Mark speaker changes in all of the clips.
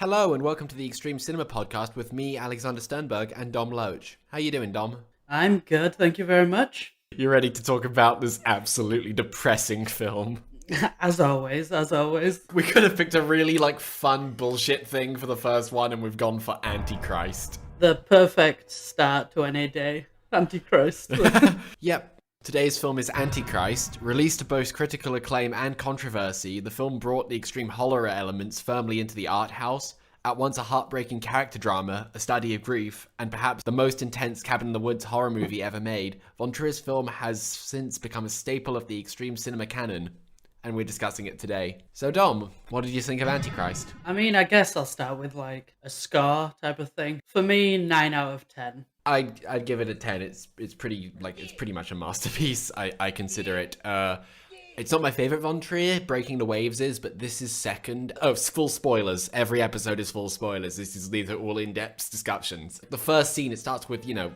Speaker 1: Hello and welcome to the Extreme Cinema Podcast with me, Alexander Sternberg, and Dom Loach. How you doing, Dom?
Speaker 2: I'm good, thank you very much.
Speaker 1: You ready to talk about this absolutely depressing film?
Speaker 2: As always.
Speaker 1: We could have picked a really, fun bullshit thing for the first one, and we've gone for Antichrist.
Speaker 2: The perfect start to any day. Antichrist.
Speaker 1: Yep. Today's film is Antichrist. Released to both critical acclaim and controversy, the film brought the extreme horror elements firmly into the art house. At once a heartbreaking character drama, a study of grief, and perhaps the most intense cabin in the woods horror movie ever made, Von Trier's film has since become a staple of the extreme cinema canon, and we're discussing it today. So Dom, what did you think of Antichrist?
Speaker 2: I mean, I guess I'll start with a score type of thing. For me, 9 out of 10.
Speaker 1: I'd give it a 10. It's pretty much a masterpiece. I consider it. It's not my favorite Von Trier. Breaking the Waves is, but this is second. Oh, it's full spoilers. Every episode is full spoilers. These are all in-depth discussions. The first scene, it starts with, the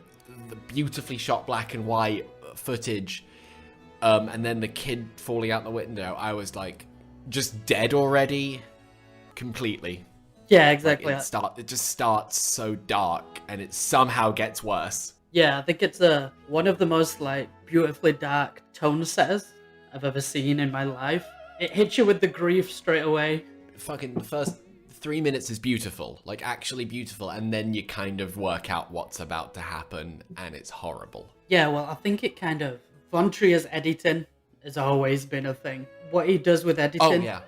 Speaker 1: beautifully shot black and white footage, and then the kid falling out the window. I was just dead already, completely.
Speaker 2: Yeah, exactly.
Speaker 1: It just starts so dark, and it somehow gets worse.
Speaker 2: Yeah, I think it's one of the most beautifully dark tone setters I've ever seen in my life. It hits you with the grief straight away.
Speaker 1: Fucking the first 3 minutes is beautiful, actually beautiful, and then you kind of work out what's about to happen, and it's horrible.
Speaker 2: Yeah, well, I think it kind of... Von Trier's editing has always been a thing. What he does with editing...
Speaker 1: Oh, yeah.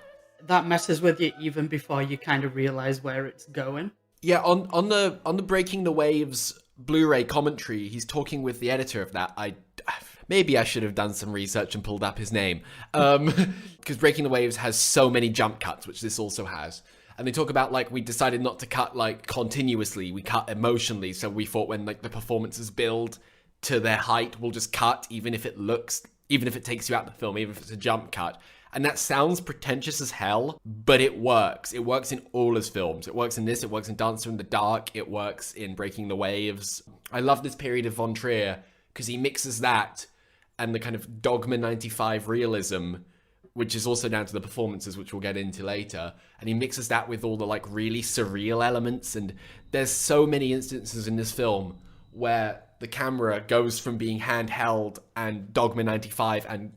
Speaker 2: That messes with you even before you kind of realize where it's going.
Speaker 1: Yeah, on the Breaking the Waves Blu-ray commentary, he's talking with the editor of that. Maybe I should have done some research and pulled up his name, because Breaking the Waves has so many jump cuts, which this also has. And they talk about we decided not to cut continuously, we cut emotionally. So we thought when the performances build to their height, we'll just cut, even if it takes you out the film, even if it's a jump cut. And that sounds pretentious as hell, but it works. It works in all his films. It works in this, it works in Dancer in the Dark, it works in Breaking the Waves. I love this period of Von Trier, because he mixes that and the kind of Dogma 95 realism, which is also down to the performances, which we'll get into later. And he mixes that with all the really surreal elements. And there's so many instances in this film where the camera goes from being handheld and Dogma 95 and,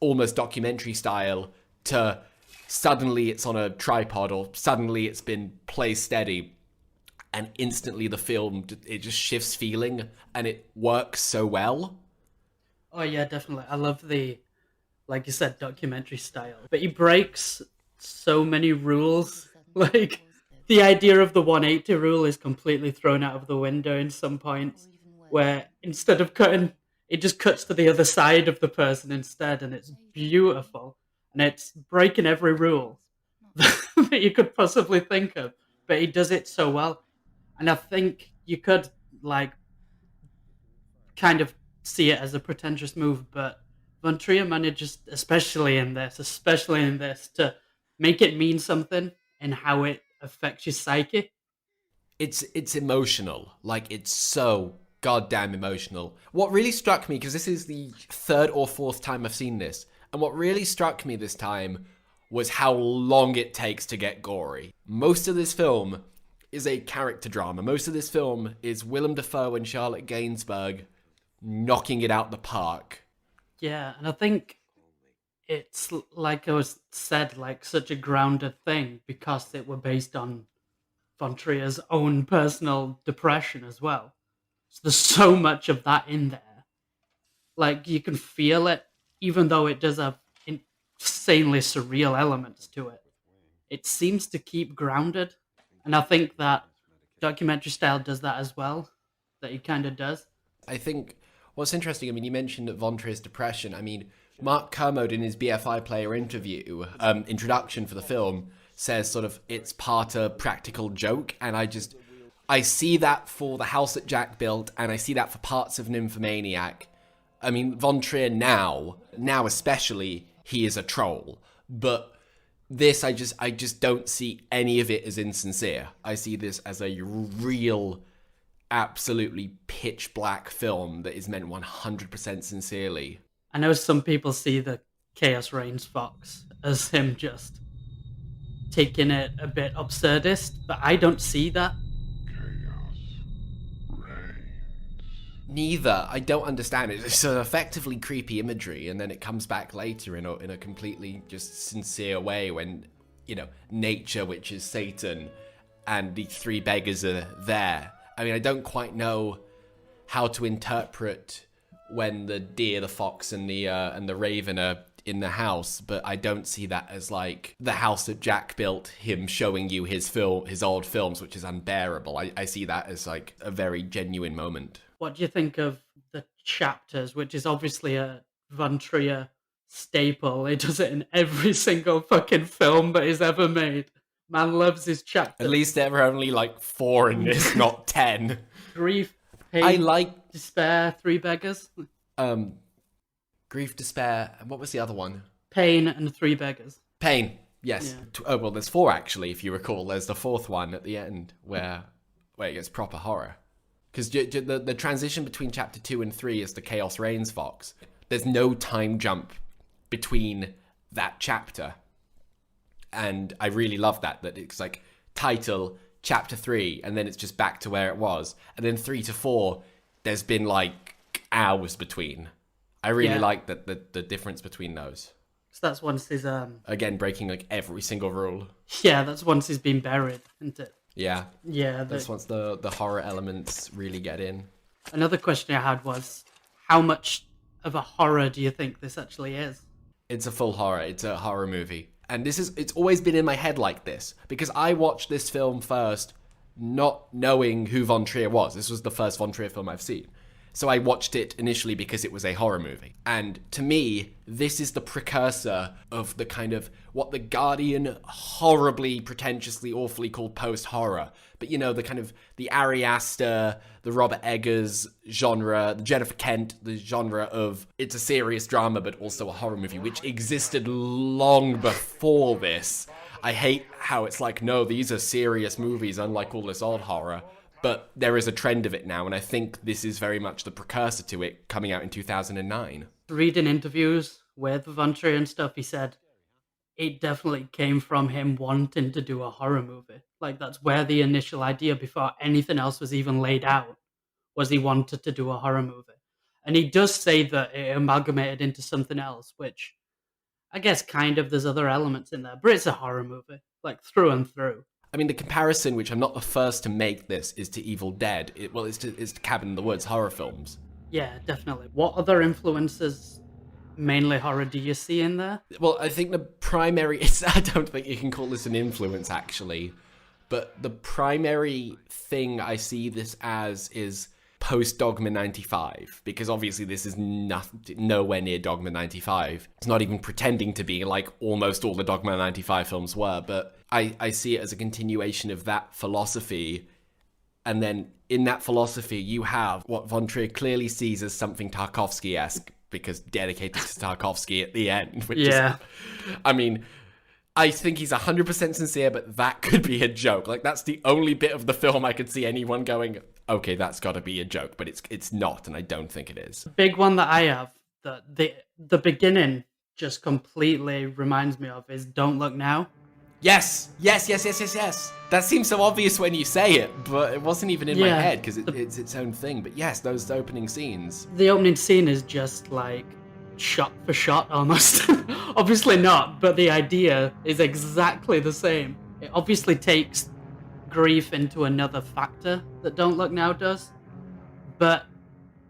Speaker 1: almost documentary style to suddenly it's on a tripod or suddenly it's been placed steady, and instantly the film, it just shifts feeling and it works so well.
Speaker 2: Oh yeah, definitely. I love the, like you said, documentary style. But he breaks so many rules. The idea of the 180 rule is completely thrown out of the window in some points, where instead of cutting, it just cuts to the other side of the person instead, and it's beautiful. And it's breaking every rule that you could possibly think of. But he does it so well. And I think you could, kind of see it as a pretentious move, but Von Trier manages, especially in this, to make it mean something and how it affects your psyche.
Speaker 1: It's emotional. It's so goddamn emotional. What really struck me, because this is the third or fourth time I've seen this, and what really struck me this time was how long it takes to get gory. Most of this film is a character drama. Most of this film is Willem Dafoe and Charlotte Gainsbourg knocking it out the park.
Speaker 2: Yeah, and I think it's, like I was said, such a grounded thing because it were based on Von Trier's own personal depression as well. So there's so much of that in there. You can feel it, even though it does have insanely surreal elements to it. It seems to keep grounded. And I think that documentary style does that as well, that he kind of does.
Speaker 1: I think what's interesting, you mentioned that Von Trier's depression. Mark Kermode in his BFI Player interview, introduction for the film, says it's part a practical joke, and I see that for The House That Jack Built, and I see that for parts of Nymphomaniac. Von Trier now especially, he is a troll. But this, I just don't see any of it as insincere. I see this as a real, absolutely pitch black film that is meant 100% sincerely.
Speaker 2: I know some people see the Chaos Reigns Fox as him just taking it a bit absurdist, but I don't see that.
Speaker 1: Neither. I don't understand it. It's an effectively creepy imagery, and then it comes back later in a completely just sincere way when, nature, which is Satan, and the three beggars are there. I mean, I don't quite know how to interpret when the deer, the fox, and the raven are in the house, but I don't see that as like the house that Jack built, him showing you his old films, which is unbearable. I see that as like a very genuine moment.
Speaker 2: What do you think of the chapters, which is obviously a Von Trier staple? He does it in every single fucking film that he's ever made. Man loves his chapters.
Speaker 1: At least there are only like 4 in this, not 10.
Speaker 2: Grief, pain,
Speaker 1: I like
Speaker 2: despair, Three Beggars.
Speaker 1: Grief, despair, and what was the other one?
Speaker 2: Pain and Three Beggars.
Speaker 1: Pain, yes.
Speaker 2: Yeah.
Speaker 1: Oh, well, there's 4 actually, if you recall. There's the 4th one at the end where it gets proper horror. Because the transition between chapter 2 and 3 is the Chaos Reigns Fox. There's no time jump between that chapter. And I really love that it's like title, chapter 3, and then it's just back to where it was. And then 3 to 4, there's been like hours between. I really like the difference between those.
Speaker 2: So that's once he's
Speaker 1: Again, breaking like every single rule.
Speaker 2: Yeah, that's once he's been buried, isn't it?
Speaker 1: Yeah.
Speaker 2: Yeah.
Speaker 1: That's once the horror elements really get in.
Speaker 2: Another question I had was, how much of a horror do you think this actually is?
Speaker 1: It's a full horror. It's a horror movie. And it's always been in my head like this. Because I watched this film first, not knowing who Von Trier was. This was the first Von Trier film I've seen. So I watched it initially because it was a horror movie. And to me, this is the precursor of the kind of what The Guardian horribly, pretentiously, awfully called post-horror. But the kind of the Ari Aster, the Robert Eggers genre, the Jennifer Kent, the genre of it's a serious drama but also a horror movie, which existed long before this. I hate how it's like, no, these are serious movies, unlike all this old horror. But there is a trend of it now, and I think this is very much the precursor to it, coming out in 2009.
Speaker 2: Reading interviews with Von Trier and stuff, he said it definitely came from him wanting to do a horror movie. Like, that's where the initial idea, before anything else was even laid out, was he wanted to do a horror movie. And he does say that it amalgamated into something else, which I guess kind of there's other elements in there, but it's a horror movie, like through and through.
Speaker 1: I mean, the comparison, which I'm not the first to make this, is to Evil Dead. It's to Cabin in the Woods horror films.
Speaker 2: Yeah, definitely. What other influences, mainly horror, do you see in there?
Speaker 1: Well, I think the primary... I don't think you can call this an influence, actually. But the primary thing I see this as is post-Dogma 95. Because obviously this is nowhere near Dogma 95. It's not even pretending to be like almost all the Dogma 95 films were, but... I see it as a continuation of that philosophy. And then in that philosophy, you have what Von Trier clearly sees as something Tarkovsky-esque, because dedicated to Tarkovsky at the end. Which is, I mean, I think he's 100% sincere, but that could be a joke. Like, that's the only bit of the film I could see anyone going, okay, that's got to be a joke, but it's not, and I don't think it is.
Speaker 2: Big one that I have, that the beginning just completely reminds me of, is Don't Look Now.
Speaker 1: Yes. That seems so obvious when you say it, but it wasn't even in my head because it's its own thing. But yes, those opening scenes.
Speaker 2: The opening scene is just like shot for shot almost. Obviously not, but the idea is exactly the same. It obviously takes grief into another factor that Don't Look Now does, but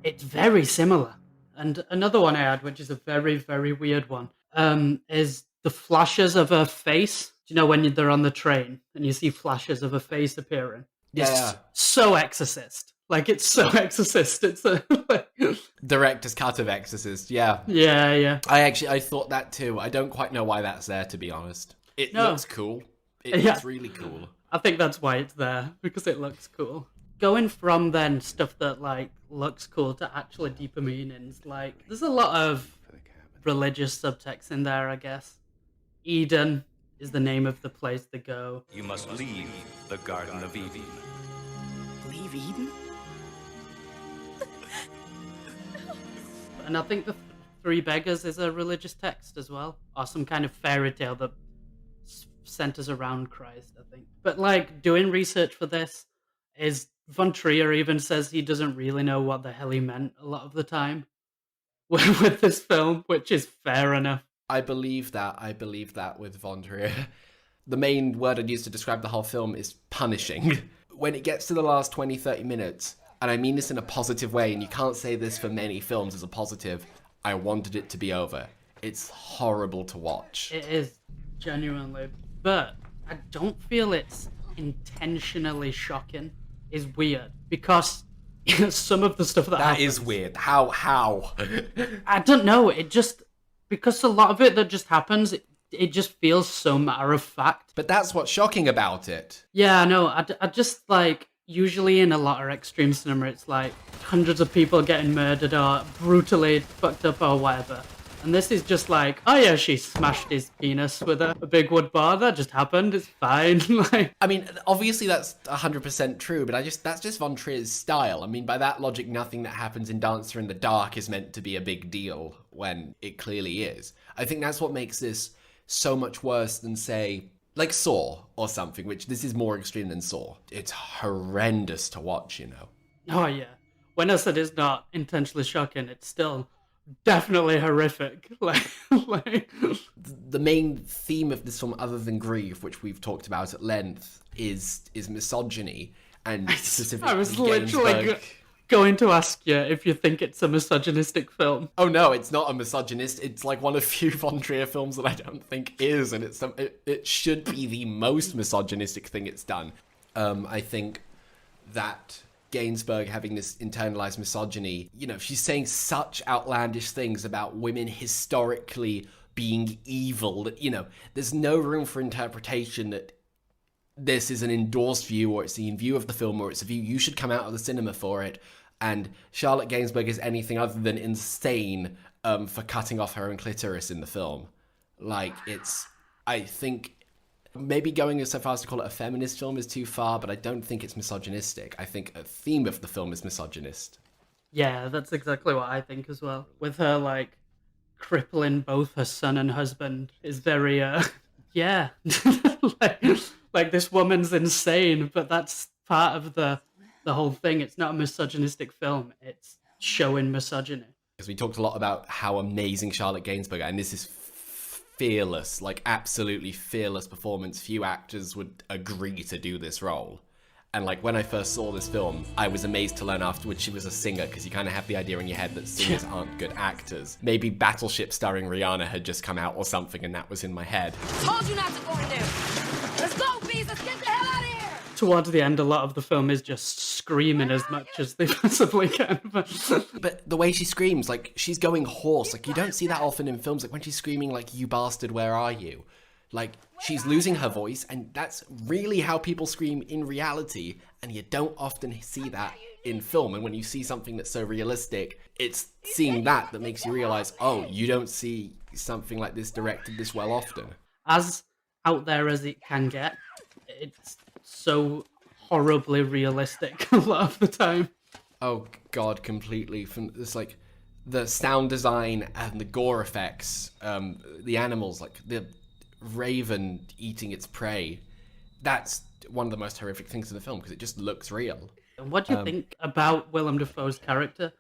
Speaker 2: it's very similar. And another one I had, which is a very, very weird one, is the flashes of her face. Do you know when they're on the train and you see flashes of a face appearing?
Speaker 1: Yeah.
Speaker 2: So Exorcist. Like, it's so Exorcist. It's a
Speaker 1: director's cut of Exorcist. Yeah.
Speaker 2: Yeah.
Speaker 1: I thought that too. I don't quite know why that's there, to be honest. It looks cool. It looks really cool.
Speaker 2: I think that's why it's there, because it looks cool. Going from then stuff that like looks cool to actually deeper meanings, like there's a lot of religious subtext in there, I guess. Eden is the name of the place to go.
Speaker 3: You must leave the Garden of Eden.
Speaker 4: Leave Eden?
Speaker 2: And I think the Three Beggars is a religious text as well, or some kind of fairy tale that centers around Christ, I think. But like doing research for this is Von Trier even says he doesn't really know what the hell he meant a lot of the time with this film, which is fair enough.
Speaker 1: I believe that. I believe that with Von Trier. The main word I'd use to describe the whole film is punishing. When it gets to the last 20, 30 minutes, and I mean this in a positive way, and you can't say this for many films as a positive, I wanted it to be over. It's horrible to watch.
Speaker 2: It is, genuinely. But I don't feel it's intentionally shocking. Is weird. Because some of the stuff that
Speaker 1: That
Speaker 2: happens...
Speaker 1: is weird. How?
Speaker 2: I don't know. It just... Because a lot of it that just happens, it just feels so matter of fact.
Speaker 1: But that's what's shocking about it.
Speaker 2: Yeah, I know. I just, like... Usually in a lot of extreme cinema, it's like hundreds of people getting murdered or brutally fucked up or whatever. And this is just like, oh yeah, she smashed his penis with a big wood bar. That just happened. It's fine. Like,
Speaker 1: I mean, obviously that's 100% true, but that's just Von Trier's style. I mean, by that logic, nothing that happens in Dancer in the Dark is meant to be a big deal when it clearly is. I think that's what makes this so much worse than, say, like Saw or something, which this is more extreme than Saw. It's horrendous to watch, you know.
Speaker 2: oh yeah. When I said it's not intentionally shocking, it's still definitely horrific. Like
Speaker 1: The main theme of this film, other than grief, which we've talked about at length, is misogyny, and specifically
Speaker 2: I was literally
Speaker 1: Gainsbourg.
Speaker 2: going to ask you if you think it's a misogynistic film.
Speaker 1: Oh no, it's not a misogynist. It's like one of few Von Trier films that I don't think is, and it should be the most misogynistic thing it's done. I think that Gainsbourg having this internalized misogyny, you know, she's saying such outlandish things about women historically being evil that, you know, there's no room for interpretation that this is an endorsed view, or it's the view of the film, or it's a view you should come out of the cinema for it. And Charlotte Gainsbourg is anything other than insane for cutting off her own clitoris in the film. Like, I think maybe going so far as to call it a feminist film is too far, but I don't think it's misogynistic. I think a theme of the film is misogynist.
Speaker 2: Yeah, that's exactly what I think as well. With her, like, crippling both her son and husband is very, yeah. like, this woman's insane, but that's part of the whole thing. It's not a misogynistic film. It's showing misogyny.
Speaker 1: Because we talked a lot about how amazing Charlotte Gainsbourg, and this is fearless, like absolutely fearless performance. Few actors would agree to do this role. And like when I first saw this film, I was amazed to learn afterwards she was a singer, because you kind of have the idea in your head that singers aren't good actors. Maybe Battleship starring Rihanna had just come out or something, and that was in my head.
Speaker 5: Told you not to go in there. Let's go, bees. Let's get the hell out of here.
Speaker 2: Towards the end, a lot of the film is just screaming as much as they possibly can.
Speaker 1: But the way she screams, like, she's going hoarse. Like, you don't see that often in films. Like, when she's screaming, like, "You bastard, where are you?" Like, she's losing her voice, and that's really how people scream in reality, and you don't often see that in film. And when you see something that's so realistic, it's seeing that makes you realize, oh, you don't see something like this directed this well often.
Speaker 2: As out there as it can get, it's so horribly realistic a lot of the time.
Speaker 1: Oh god, completely. From it's like the sound design and the gore effects, the animals, like the raven eating its prey. That's one of the most horrific things in the film, because it just looks real.
Speaker 2: And what do you think about Willem Dafoe's character?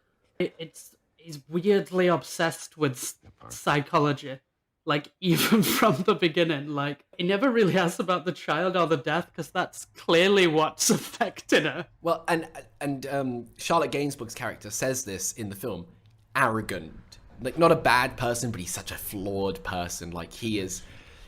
Speaker 2: He's weirdly obsessed with psychology. Like, even from the beginning, like, he never really asks about the child or the death, because that's clearly what's affecting her.
Speaker 1: Well, and Charlotte Gainsbourg's character says this in the film. Arrogant. Like, not a bad person, but he's such a flawed person. Like, he is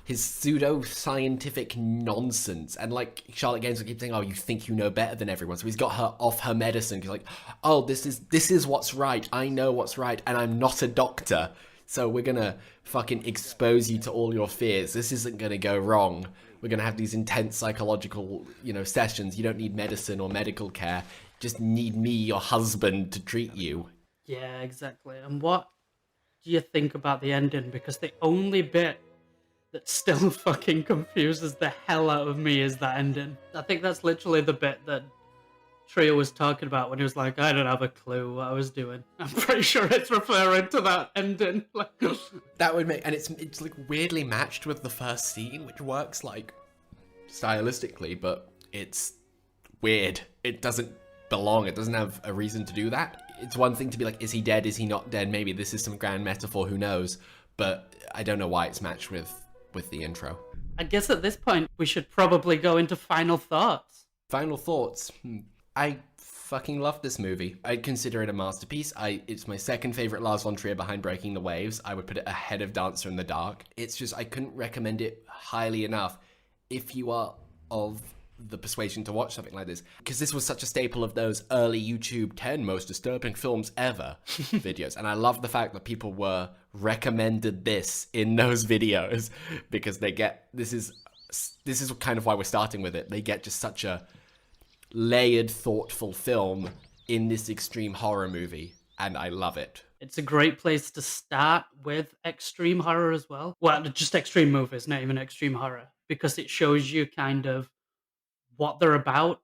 Speaker 1: his pseudo-scientific nonsense. And, like, Charlotte Gainsbourg keeps saying, oh, you think you know better than everyone. So he's got her off her medicine. He's like, oh, this is what's right. I know what's right, and I'm not a doctor. So we're gonna fucking expose you to all your fears. This isn't gonna go wrong. We're gonna have these intense psychological, sessions. You don't need medicine or medical care. Just need me, your husband, to treat you.
Speaker 2: Yeah, exactly. And what do you think about the ending? Because the only bit that still fucking confuses the hell out of me is that ending. I think that's literally the bit that Trio was talking about when he was like, I don't have a clue what I was doing. I'm pretty sure it's referring to that ending. Like,
Speaker 1: That would make, and it's like weirdly matched with the first scene, which works like stylistically, but it's weird. It doesn't belong. It doesn't have a reason to do that. It's one thing to be like, is he dead? Is he not dead? Maybe this is some grand metaphor. Who knows? But I don't know why it's matched with the intro.
Speaker 2: I guess at this point we should probably go into final thoughts.
Speaker 1: Final thoughts. I fucking love this movie. I'd consider it a masterpiece. It's my second favorite Lars von Trier behind Breaking the Waves. I would put it ahead of Dancer in the Dark. It's just, I couldn't recommend it highly enough if you are of the persuasion to watch something like this, because this was such a staple of those early YouTube 10 most disturbing films ever videos. And I love the fact that people were recommended this in those videos, because they get, this is kind of why we're starting with it. They get just such a layered, thoughtful film in this extreme horror movie, and I love it.
Speaker 2: It's a great place to start with extreme horror as well. Well, just extreme movies, not even extreme horror, because it shows you kind of what they're about,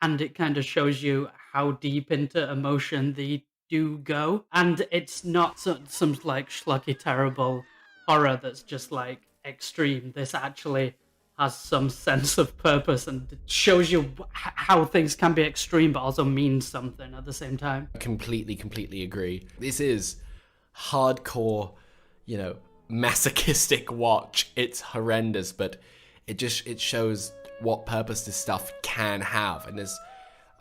Speaker 2: and it kind of shows you how deep into emotion they do go. And it's not some like schlocky, terrible horror that's just like extreme. This actually has some sense of purpose and shows you how things can be extreme but also mean something at the same time.
Speaker 1: Completely agree. This is hardcore, masochistic watch. It's horrendous, but it shows what purpose this stuff can have. And there's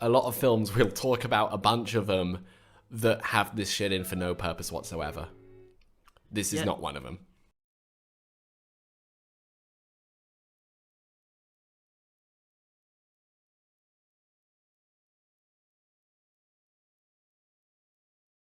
Speaker 1: a lot of films, we'll talk about a bunch of them, that have this shit in for no purpose whatsoever. This is not one of them.